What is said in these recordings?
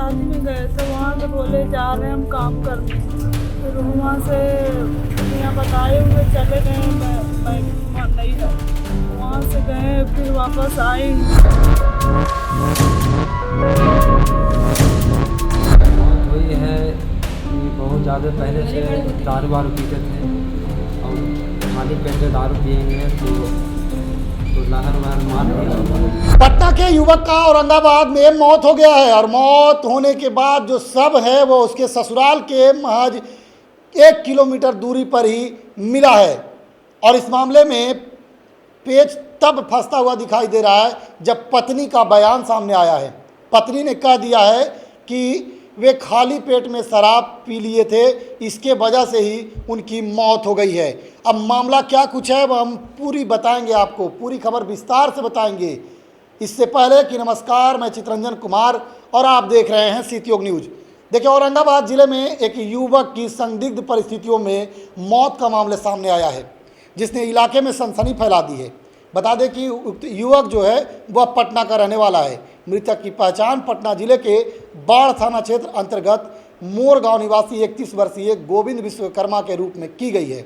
शादी में गए थे, वहाँ से बोले जा रहे हैं हम काम करने। फिर वहाँ से यहाँ बताए हुए चले गए, मैं वहाँ नहीं है, वहाँ से गए फिर वापस आए। मौत हुई है कि बहुत ज़्यादा पहले से दारू वारू पीते थे और खाली पेट से दारू पिएंगे तो लहर वहर मार दिया। पटना के युवक का औरंगाबाद में मौत हो गया है और मौत होने के बाद जो शव है वो उसके ससुराल के महज 1 किलोमीटर दूरी पर ही मिला है। और इस मामले में पेच तब फंसता हुआ दिखाई दे रहा है जब पत्नी का बयान सामने आया है। पत्नी ने कह दिया है कि वे खाली पेट में शराब पी लिए थे, इसके वजह से ही उनकी मौत हो गई है। अब मामला क्या कुछ है वह हम पूरी बताएंगे, आपको पूरी खबर विस्तार से बताएंगे। इससे पहले कि नमस्कार, मैं चित्रंजन कुमार और आप देख रहे हैं सितयोग न्यूज। देखिए, औरंगाबाद जिले में एक युवक की संदिग्ध परिस्थितियों में मौत का मामला सामने आया है, जिसने इलाके में सनसनी फैला दी है। बता दें कि उक्त युवक जो है वह पटना का रहने वाला है। मृतक की पहचान पटना जिले के बाढ़ थाना क्षेत्र अंतर्गत मोर गांव निवासी 31 वर्षीय गोविंद विश्वकर्मा के रूप में की गई है।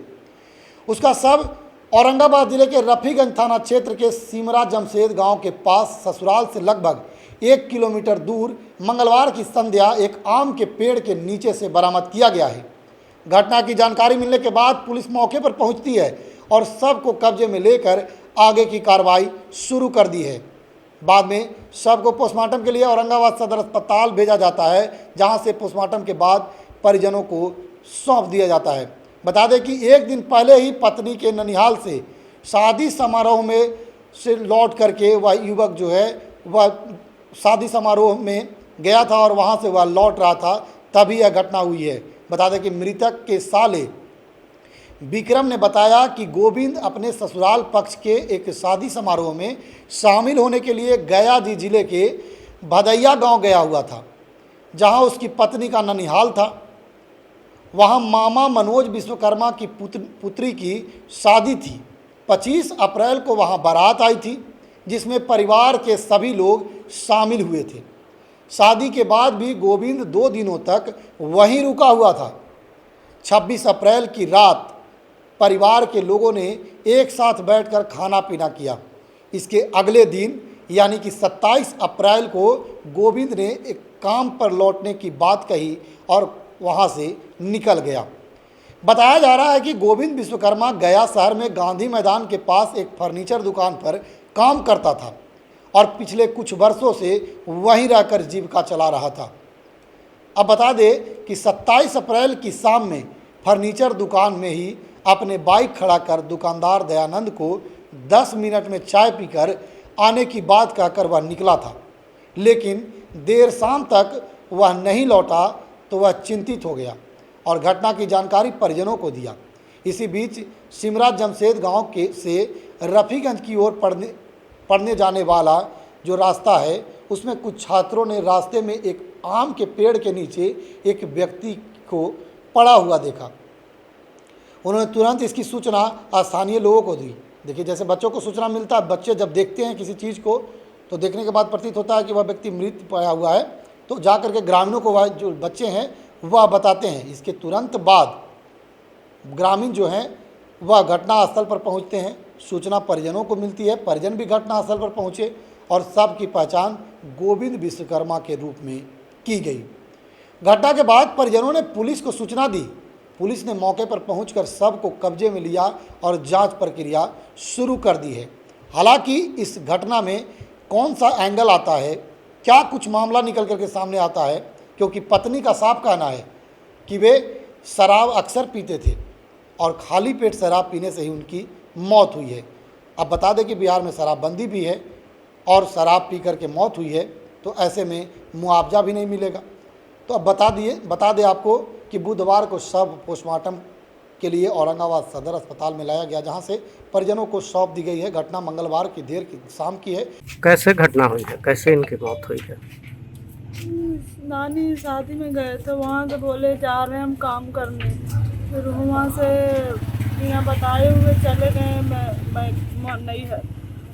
उसका शव औरंगाबाद जिले के रफीगंज थाना क्षेत्र के सिमरा जमशेद गांव के पास ससुराल से लगभग 1 किलोमीटर दूर मंगलवार की संध्या एक आम के पेड़ के नीचे से बरामद किया गया है। घटना की जानकारी मिलने के बाद पुलिस मौके पर पहुंचती है और शव को कब्जे में लेकर आगे की कार्रवाई शुरू कर दी है। बाद में शव को पोस्टमार्टम के लिए औरंगाबाद सदर अस्पताल भेजा जाता है, जहां से पोस्टमार्टम के बाद परिजनों को सौंप दिया जाता है। बता दें कि एक दिन पहले ही पत्नी के ननिहाल से शादी समारोह में से लौट करके वह युवक जो है वह शादी समारोह में गया था और वहां से वह लौट रहा था, तभी यह घटना हुई है। बता दें कि मृतक के साले विक्रम ने बताया कि गोविंद अपने ससुराल पक्ष के एक शादी समारोह में शामिल होने के लिए गया जिले के भदैया गांव गया हुआ था, जहां उसकी पत्नी का ननिहाल था। वहां मामा मनोज विश्वकर्मा की पुत्री की शादी थी। 25 अप्रैल को वहां बारात आई थी, जिसमें परिवार के सभी लोग शामिल हुए थे। शादी के बाद भी गोविंद 2 दिनों तक वहीं रुका हुआ था। 26 अप्रैल की रात परिवार के लोगों ने एक साथ बैठकर खाना पीना किया। इसके अगले दिन यानी कि 27 अप्रैल को गोविंद ने एक काम पर लौटने की बात कही और वहां से निकल गया। बताया जा रहा है कि गोविंद विश्वकर्मा गया शहर में गांधी मैदान के पास एक फर्नीचर दुकान पर काम करता था और पिछले कुछ वर्षों से वहीं रहकर जीविका चला रहा था। अब बता दें कि 27 अप्रैल की शाम में फर्नीचर दुकान में ही अपने बाइक खड़ा कर दुकानदार दयानंद को 10 मिनट में चाय पीकर आने की बात कहकर वह निकला था, लेकिन देर शाम तक वह नहीं लौटा तो वह चिंतित हो गया और घटना की जानकारी परिजनों को दिया। इसी बीच सिमरा जमशेद गांव के से रफीगंज की ओर पढ़ने जाने वाला जो रास्ता है, उसमें कुछ छात्रों ने रास्ते में एक आम के पेड़ के नीचे एक व्यक्ति को पड़ा हुआ देखा। उन्होंने तुरंत इसकी सूचना स्थानीय लोगों को दी। देखिए, जैसे बच्चों को सूचना मिलता है, बच्चे जब देखते हैं किसी चीज़ को तो देखने के बाद प्रतीत होता है कि वह व्यक्ति मृत पड़ा हुआ है, तो जा करके ग्रामीणों को वह जो बच्चे हैं वह बताते हैं। इसके तुरंत बाद ग्रामीण जो हैं वह घटनास्थल पर पहुंचते हैं। सूचना परिजनों को मिलती है, परिजन भी घटनास्थल पर पहुंचे और शव की पहचान गोविंद विश्वकर्मा के रूप में की गई। घटना के बाद परिजनों ने पुलिस को सूचना दी। पुलिस ने मौके पर पहुंचकर शव को कब्जे में लिया और जांच प्रक्रिया शुरू कर दी है। हालांकि इस घटना में कौन सा एंगल आता है, क्या कुछ मामला निकल करके सामने आता है, क्योंकि पत्नी का साफ कहना है कि वे शराब अक्सर पीते थे और खाली पेट शराब पीने से ही उनकी मौत हुई है। अब बता दें कि बिहार में शराबबंदी भी है और शराब पी करके मौत हुई है, तो ऐसे में मुआवजा भी नहीं मिलेगा। तो अब बता दें आपको कि बुधवार को शव पोस्टमार्टम के लिए औरंगाबाद सदर अस्पताल में लाया गया, जहां से परिजनों को सौंप दी गई है। घटना मंगलवार की देर की शाम की है। कैसे घटना हुई है, कैसे इनकी मौत हुई है? नानी शादी में गए थे, वहाँ से बोले जा रहे हैं हम काम करने। फिर वहाँ से यहाँ बताए हुए चले गए, मैं नहीं है,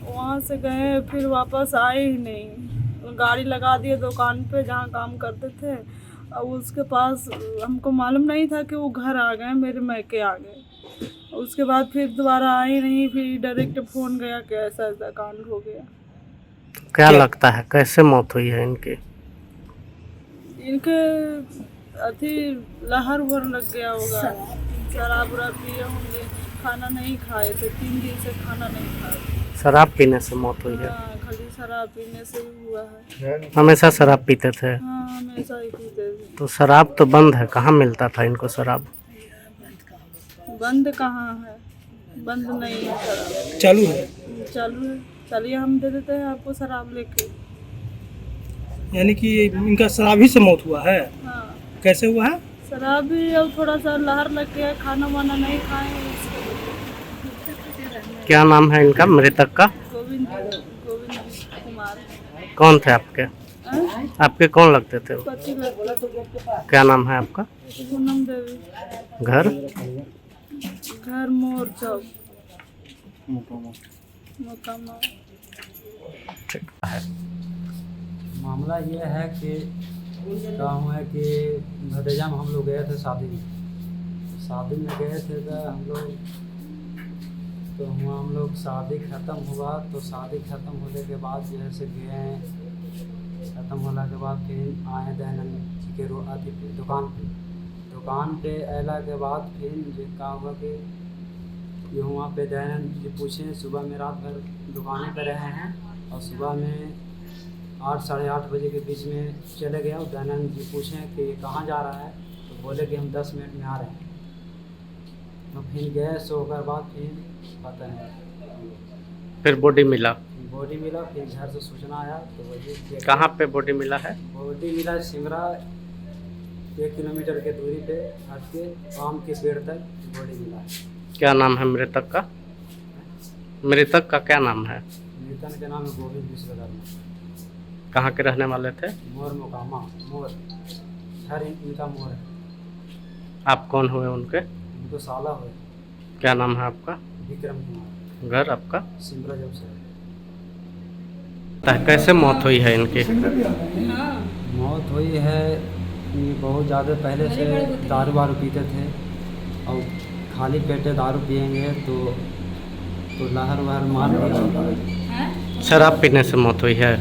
वहाँ से गए फिर वापस आए ही नहीं। गाड़ी लगा दिए दुकान पे जहाँ काम करते थे। और उसके पास हमको मालूम नहीं था कि वो घर आ गए, मेरे मैके आ गए। उसके बाद फिर दोबारा आई नहीं, फिर डायरेक्ट फ़ोन गया कि ऐसा ऐसा कांड हो गया। क्या लगता है कैसे मौत हुई है इनकी? इनके अथी लहर उहर लग गया होगा, शराब उराब पिए होंगे, खाना नहीं खाए थे, 3 दिन से खाना नहीं खाए। शराब पीने से मौत हुई है? हाँ, खाली शराब पीने से ही हुआ है। हमेशा शराब पीते थे? हाँ, हमेशा ही पीते थे। तो शराब तो बंद है, कहाँ मिलता था इनको शराब? बंद कहाँ है, बंद नहीं है शराब, चालू है। चालू है। चलिए हम दे देते हैं आपको शराब लेके। यानी कि इनका शराब ही से मौत हुआ है? हाँ, कैसे हुआ है? शराब भी और थोड़ा सा लहर लग गया, खाना वाना नहीं खाए। क्या नाम है इनका मृतक का? गोविंद कुमार। कौन थे आपके? हाँ? आपके कौन लगते थे? पति लगता। क्या नाम है आपका? पूनम देवी। घर? घर मोर चौक, मोकामा। मामला ये है कि क्या हुआ है कि भदेजा में हम लोग गए थे शादी में गए थे तो हम लोग शादी ख़त्म हुआ तो शादी ख़त्म होने के बाद जो है से गए, ख़त्म होने के बाद फिर आए दयानंद जी के अथी दुकान पे अला के बाद फिर जो क्या हुआ कि जो वहाँ पे दयानंद जी पूछे, सुबह में रात भर दुकानें पे रहे हैं और सुबह में 8 साढ़े 8 बजे के बीच में चले गए। और दयानंद जी पूछें कि कहाँ जा रहा है, तो बोले कि हम 10 मिनट में आ रहे हैं। तो फिर गए, सो कर बाद फिर पता नहीं, फिर बॉडी मिला? फिर घर से सूचना आया तो वही। कहाँ पे बॉडी मिला है? बॉडी मिला सिमरा 1 किलोमीटर के दूरी पे हट के आम के पेड़ तक बॉडी मिला है। क्या नाम है मृतक का? मृतक का क्या नाम है? मृतक के नाम है गोविंद विश्वकर्मा। कहाँ के रहने वाले थे? मोर मोकामा, मोर घर इनका मोर है। आप कौन हुए उनके? इनको साला हुए। क्या नाम है आपका? विक्रम कुमार। घर आपका? सिमरा जब से। कैसे मौत हुई है इनकी? मौत हुई है कि बहुत ज़्यादा पहले से दारू वारू पीते थे और खाली पेटे दारू पिएंगे तो लहर वहर मार दिया। शराब पीने से मौत हुई है?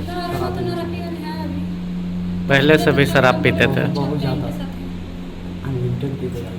पहले से भी शराब पीते थे? बहुत ज़्यादा अनलिमिटेड पीते थे।